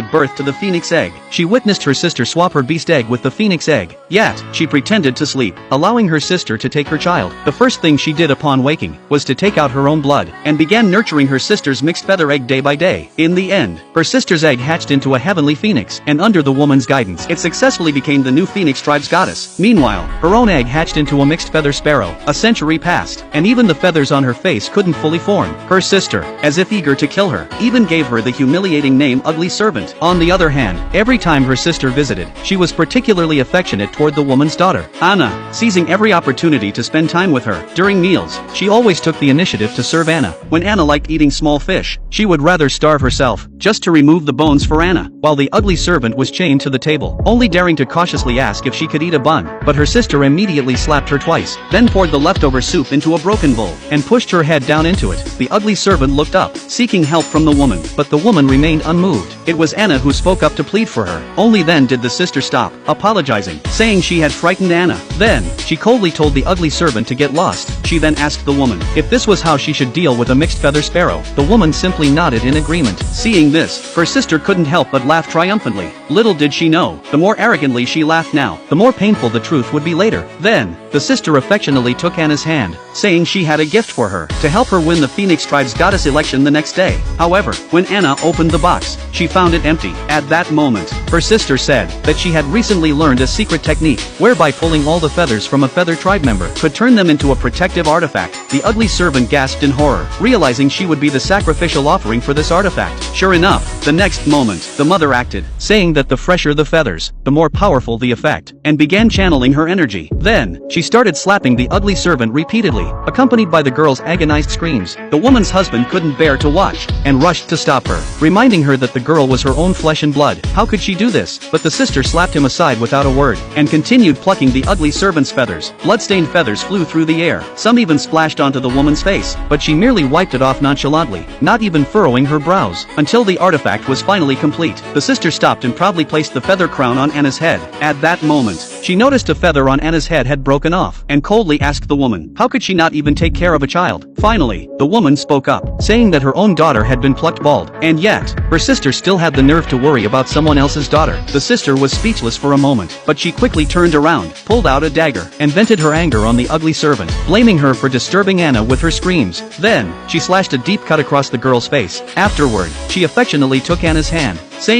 birth to the phoenix egg. She witnessed her sister swap her beast egg with the phoenix egg, yet, she pretended to sleep, allowing her sister to take her child. The first thing she did upon waking, was to take out her own blood, and began nurturing her sister's mixed feather egg day by day. In the end, her sister's egg hatched into a heavenly phoenix, and under the woman's guidance, it successfully became the new Phoenix tribe's goddess. Meanwhile, her own egg hatched into a mixed feather sparrow. A century passed, and even the feathers on her face couldn't fully form. Her sister, as if eager to kill her, even gave her the humiliating name Ugly Servant. On the other hand, every time her sister visited, she was particularly affectionate toward the woman's daughter, Anna, seizing every opportunity to spend time with her. During meals, she always took the initiative to serve Anna. When Anna liked eating small fish, she would rather starve herself, just to remove the bones for Anna, while the ugly servant was chained to the table, only daring to cautiously ask if she could eat a bun. But her sister immediately slapped her twice, then poured the leftover soup into a broken bowl, and pushed her head down into it. The ugly servant looked up, seeking help from the woman, but the woman remained unmoved. It was Anna who spoke up to plead for her. Only then did the sister stop, apologizing, saying she had frightened Anna. Then, she coldly told the ugly servant to get lost. She then asked the woman if this was how she should deal with a mixed feather sparrow. The woman simply nodded in agreement. Seeing this, her sister couldn't help but laugh triumphantly. Little did she know, the more arrogantly she laughed now, the more painful the truth would be later. Then, the sister affectionately took Anna's hand, saying she had a gift for her, to help her win the Phoenix tribe's goddess election the next day. However, when Anna opened the box, she found it empty. At that moment, her sister said that she had recently learned a secret technique, whereby pulling all the feathers from a feather tribe member could turn them into a protective artifact. The ugly servant gasped in horror, realizing she would be the sacrificial offering for this artifact. Sure enough, the next moment, the mother acted, saying that the fresher the feathers, the more powerful the effect, and began channeling her energy. Then, she started slapping the ugly servant repeatedly, accompanied by the girl's agonized screams. The woman's husband couldn't bear to watch, and rushed to stop her, reminding her that the girl was her own flesh and blood. How could she do this? But the sister slapped him aside without a word, and continued plucking the ugly servant's feathers. Blood-stained feathers flew through the air, some even splashed onto the woman's face, but she merely wiped it off nonchalantly, not even furrowing her brows, until the artifact was finally complete. The sister stopped and proudly placed the feather crown on Anna's head. At that moment, she noticed a feather on Anna's head had broken off, and coldly asked the woman, how could she not even take care of a child? Finally, the woman spoke up, saying that her own daughter had been plucked bald, and yet, her sister still had the nerve to worry about someone else's daughter. The sister was speechless for a moment, but she quickly turned around, pulled out a dagger, and vented her anger on the ugly servant, blaming her for disturbing Anna with her screams. Then, she slashed a deep cut across the girl's face. Afterward, she affectionately took Anna's hand, saying